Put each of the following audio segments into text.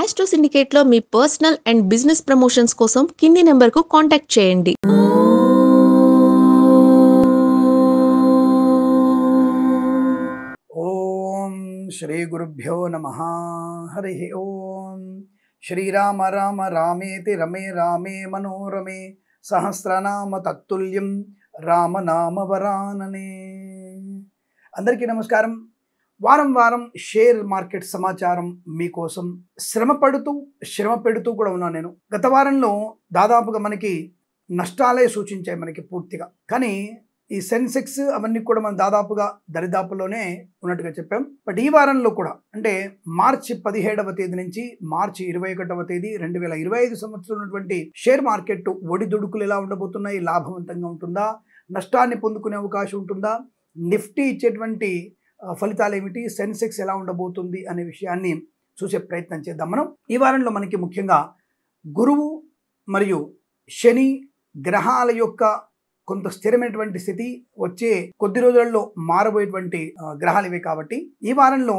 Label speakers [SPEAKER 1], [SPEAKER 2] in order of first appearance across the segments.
[SPEAKER 1] మాస్టో సిండికేట్లో మీ personal and business promotions కోసం కింది నెంబర్కు కాంటాక్ట్ చేయండి.
[SPEAKER 2] ఓం శ్రీ గురుభ్యో నమః. హరి ఓం. శ్రీరామ రామ రామేతి రమే రామే మనోరమే సహస్రనామ తత్తుల్యం రామనామ వరాననే. అందరికీ నమస్కారం. వారం వారం షేర్ మార్కెట్ సమాచారం మీకోసం శ్రమ పెడుతూ కూడా ఉన్నాను నేను. గత వారంలో దాదాపుగా మనకి నష్టాలే సూచించాయి మనకి పూర్తిగా. కానీ ఈ సెన్సెక్స్ అవన్నీ కూడా మనం దాదాపుగా దరిదాపులోనే ఉన్నట్టుగా చెప్పాం. బట్ ఈ వారంలో కూడా అంటే మార్చి 17వ తేదీ నుంచి మార్చి 21వ తేదీ 2025 సంవత్సరం ఉన్నటువంటి షేర్ మార్కెట్ ఒడిదుడుకులు ఎలా ఉండబోతున్నాయి, లాభవంతంగా ఉంటుందా, నష్టాన్ని పొందుకునే అవకాశం ఉంటుందా, నిఫ్టీ ఇచ్చేటువంటి ఫలితాలు ఏమిటి, సెన్సెక్స్ ఎలా ఉండబోతుంది అనే విషయాన్ని చూసే ప్రయత్నం చేద్దాం మనం. ఈ వారంలో మనకి ముఖ్యంగా గురువు మరియు శని గ్రహాల యొక్క కొంత స్థిరమైనటువంటి స్థితి వచ్చే కొద్ది రోజులలో మారబోయేటువంటి గ్రహాలు ఇవే. కాబట్టి ఈ వారంలో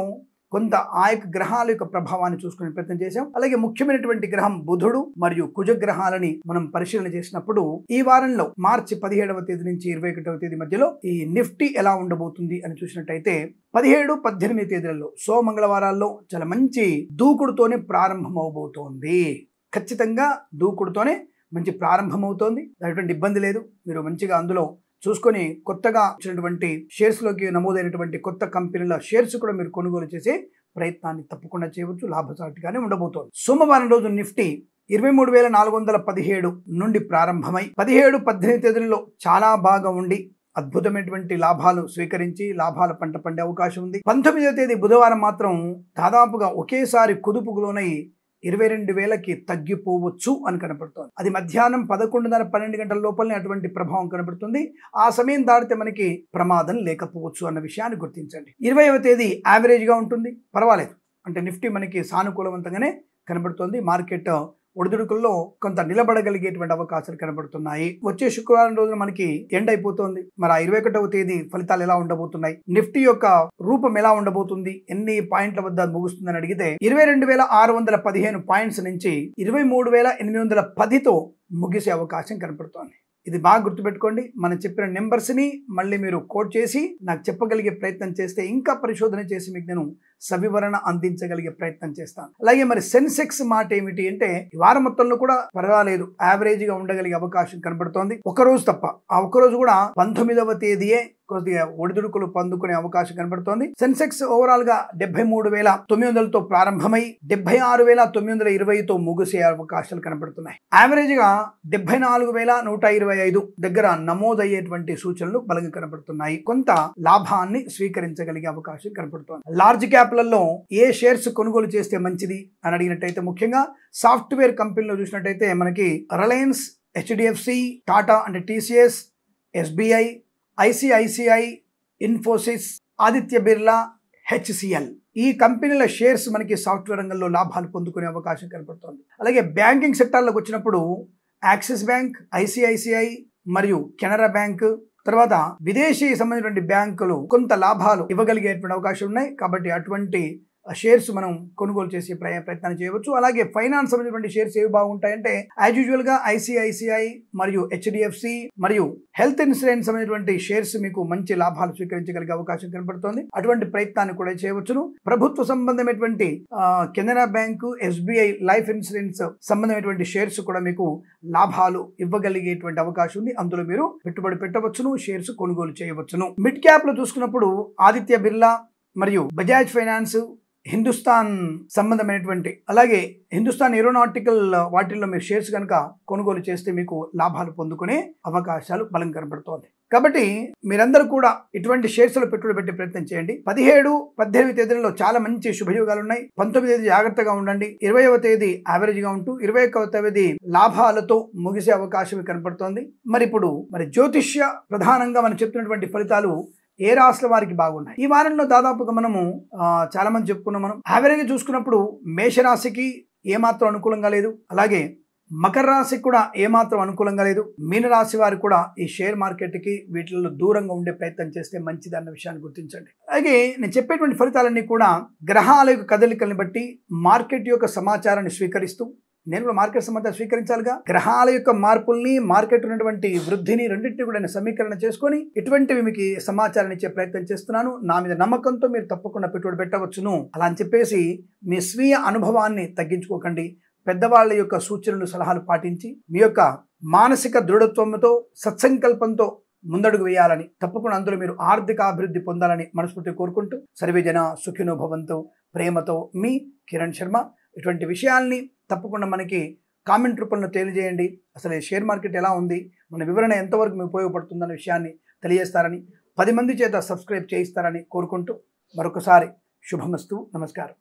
[SPEAKER 2] కొంత ఆ యొక్క గ్రహాల యొక్క ప్రభావాన్ని చూసుకునే ప్రయత్నం చేశాం. అలాగే ముఖ్యమైనటువంటి గ్రహం బుధుడు మరియు కుజ గ్రహాలని మనం పరిశీలన చేసినప్పుడు ఈ వారంలో మార్చి 17వ తేదీ నుంచి 21వ తేదీ మధ్యలో ఈ నిఫ్టీ ఎలా ఉండబోతుంది అని చూసినట్టయితే 17, 18 తేదీలలో సోమంగళవారాల్లో చాలా మంచి దూకుడుతోనే ప్రారంభం అవబోతోంది. ఖచ్చితంగా దూకుడుతోనే మంచి ప్రారంభమవుతోంది. ఎటువంటి ఇబ్బంది లేదు. మీరు మంచిగా అందులో చూసుకొని కొత్తగా వచ్చినటువంటి షేర్స్లోకి నమోదైనటువంటి కొత్త కంపెనీల షేర్స్ కూడా మీరు కొనుగోలు చేసే ప్రయత్నాన్ని తప్పకుండా చేయవచ్చు. లాభసాటిగానే ఉండబోతోంది. సోమవారం రోజు నిఫ్టీ 23,417 నుండి ప్రారంభమై 17, 18 తేదీలలో చాలా బాగా ఉండి అద్భుతమైనటువంటి లాభాలు స్వీకరించి లాభాల పంట పండే అవకాశం ఉంది. 19వ తేదీ బుధవారం మాత్రం దాదాపుగా ఒకేసారి కుదుపుకు లోనై 22,000కి తగ్గిపోవచ్చు అని కనపడుతోంది. అది మధ్యాహ్నం 11:30, 12 గంటల లోపలనే అటువంటి ప్రభావం కనబడుతుంది. ఆ సమయం దాటితే మనకి ప్రమాదం లేకపోవచ్చు అన్న విషయాన్ని గుర్తించండి. 20వ తేదీ యావరేజ్గా ఉంటుంది, పర్వాలేదు. అంటే నిఫ్టీ మనకి సానుకూలవంతంగానే కనబడుతోంది. మార్కెట్ ఒడిదుడుకుల్లో కొంత నిలబడగలిగేటువంటి అవకాశాలు కనబడుతున్నాయి. వచ్చే శుక్రవారం రోజున మనకి ఎండ్ అయిపోతుంది. మరి ఆ 21వ తేదీ ఫలితాలు ఎలా ఉండబోతున్నాయి, నిఫ్టీ యొక్క రూపం ఎలా ఉండబోతుంది, ఎన్ని పాయింట్ల వద్ద ముగుస్తుందని అడిగితే 22,615 పాయింట్స్ నుంచి 23,810తో ముగిసే అవకాశం కనపడుతోంది. ఇది బాగా గుర్తుపెట్టుకోండి. మనం చెప్పిన నెంబర్స్ని మళ్ళీ మీరు కోట్ చేసి నాకు చెప్పగలిగే ప్రయత్నం చేస్తే ఇంకా పరిశోధన చేసి మీకు నేను సవివరణ అందించగలిగే ప్రయత్నం చేస్తాను. అలాగే మరి సెన్సెక్స్ మాట ఏమిటి అంటే ఈ వారం మొత్తంలో కూడా పర్వాలేదు, యావరేజ్గా ఉండగలిగే అవకాశం కనబడుతోంది. ఒకరోజు తప్ప. ఆ ఒక్కరోజు కూడా 19వ తేదీయే కొద్దిగా ఒడిదుడుకులు పొందుకునే అవకాశం కనబడుతోంది. సెన్సెక్స్ ఓవరాల్ గా 73,900తో ప్రారంభమై 76,920తో ముగిసే అవకాశాలు కనబడుతున్నాయి. యావరేజ్ గా 74,125 దగ్గర నమోదయ్యేటువంటి సూచనలు బలంగా కనబడుతున్నాయి. కొంత లాభాన్ని స్వీకరించగలిగే అవకాశం కనబడుతోంది. లార్జ్ క్యాప్లలో ఏ షేర్స్ కొనుగోలు చేస్తే మంచిది అని అడిగినట్టయితే ముఖ్యంగా సాఫ్ట్వేర్ కంపెనీలో చూసినట్టయితే మనకి రిలయన్స్, హెచ్డిఎఫ్సి, టాటా అంటే TCS, SBI, ICICI, Infosys, Aditya Birla, HCl ఈ కంపెనీల షేర్స్ మనకి సాఫ్ట్వేర్ రంగంలో లాభాలు పొందుకునే అవకాశం కనబడుతోంది. అలాగే బ్యాంకింగ్ సెక్టార్లోకి వచ్చినప్పుడు యాక్సిస్ బ్యాంక్, ఐసిఐసిఐ మరియు కెనరా బ్యాంక్, తర్వాత విదేశీ సంబంధించినటువంటి బ్యాంకులు కొంత లాభాలు ఇవ్వగలిగేటువంటి అవకాశం ఉన్నాయి. కాబట్టి అటువంటి షేర్స్ మనం కొనుగోలు చేసే ప్రయత్నాన్ని చేయవచ్చు. అలాగే ఫైనాన్స్ సంబంధించినటువంటి షేర్స్ ఏవి బాగుంటాయంటే యాజ్ యూజువల్ గా ఐసిఐసిఐ మరియు హెచ్డిఎఫ్సి మరియు హెల్త్ ఇన్సూరెన్స్ సంబంధించినటువంటి షేర్స్ మీకు మంచి లాభాలు స్వీకరించగలిగే అవకాశం కనబడుతోంది. అటువంటి ప్రయత్నాన్ని కూడా చేయవచ్చును. ప్రభుత్వ సంబంధమైనటువంటి Canara bank, SBI life insurance సంబంధమైనటువంటి షేర్స్ కూడా మీకు లాభాలు ఇవ్వగలిగేటువంటి అవకాశం ఉంది. అందులో మీరు పెట్టుబడి పెట్టవచ్చును, షేర్స్ కొనుగోలు చేయవచ్చును. మిడ్ క్యాప్ లో చూసుకున్నప్పుడు ఆదిత్య బిర్లా మరియు బజాజ్ ఫైనాన్స్, హిందుస్థాన్ సంబంధమైనటువంటి అలాగే హిందుస్థాన్ ఏరోనాటికల్ వాటిల్లో మీరు షేర్స్ కనుక కొనుగోలు చేస్తే మీకు లాభాలు పొందుకునే అవకాశాలు బలం కనబడుతోంది. కాబట్టి మీరందరూ కూడా ఇటువంటి షేర్స్ లో పెట్టుబడి పెట్టే ప్రయత్నం చేయండి. 17, 18 తేదీలలో చాలా మంచి శుభయోగాలు ఉన్నాయి. 19వ తేదీ జాగ్రత్తగా ఉండండి. 20వ తేదీ యావరేజ్ గా ఉంటూ 21వ తేదీ లాభాలతో ముగిసే అవకాశం కనబడుతోంది. మరి ఇప్పుడు జ్యోతిష్య ప్రధానంగా మనం చెప్తున్నటువంటి ఫలితాలు ఏ రాశుల వారికి బాగున్నాయి. ఈ వారంలో దాదాపుగా మనము చాలా మంది చెప్పుకున్నాం. మనం యావరేజ్ చూసుకున్నప్పుడు మేషరాశికి ఏమాత్రం అనుకూలంగా లేదు. అలాగే మకర రాశికి కూడా ఏమాత్రం అనుకూలంగా లేదు. మీనరాశి వారు కూడా ఈ షేర్ మార్కెట్కి వీటిల్లో దూరంగా ఉండే ప్రయత్నం చేస్తే మంచిది అన్న విషయాన్ని గుర్తించండి. అలాగే నేను చెప్పేటువంటి ఫలితాలన్నీ కూడా గ్రహాల యొక్క కదలికల్ని బట్టి మార్కెట్ యొక్క సమాచారాన్ని స్వీకరిస్తూ, నేను కూడా మార్కెట్ సమాచారం స్వీకరించాలిగా, గ్రహాల యొక్క మార్పుల్ని, మార్కెట్ ఉన్నటువంటి వృద్ధిని రెండింటిని కూడా నేను సమీకరణ చేసుకొని ఇటువంటివి మీకు సమాచారాన్ని ఇచ్చే ప్రయత్నం చేస్తున్నాను. నా మీద నమ్మకంతో మీరు తప్పకుండా పెట్టుబడి పెట్టవచ్చును. అలా అని చెప్పేసి మీ స్వీయ అనుభవాన్ని తగ్గించుకోకండి. పెద్దవాళ్ళ యొక్క సూచనలు, సలహాలు పాటించి మీ యొక్క మానసిక దృఢత్వంతో, సత్సంకల్పంతో ముందడుగు వేయాలని, తప్పకుండా అందులో మీరు ఆర్థిక అభివృద్ధి పొందాలని మనస్ఫూర్తిగా కోరుకుంటూ సర్వే జన సుఖినో భవంతు. ప్రేమతో మీ కిరణ్ శర్మ. ఇటువంటి విషయాల్ని తప్పకుండా మనకి కామెంట్ రూపంలో తెలియజేయండి. అసలు ఈ షేర్ మార్కెట్ ఎలా ఉంది, మన వివరణ ఎంతవరకు మీకు ఉపయోగపడుతుందన్న విషయాన్ని తెలియజేస్తారని, 10 మంది చేత సబ్స్క్రైబ్ చేయిస్తారని కోరుకుంటూ మరొకసారి శుభమస్తు. నమస్కారం.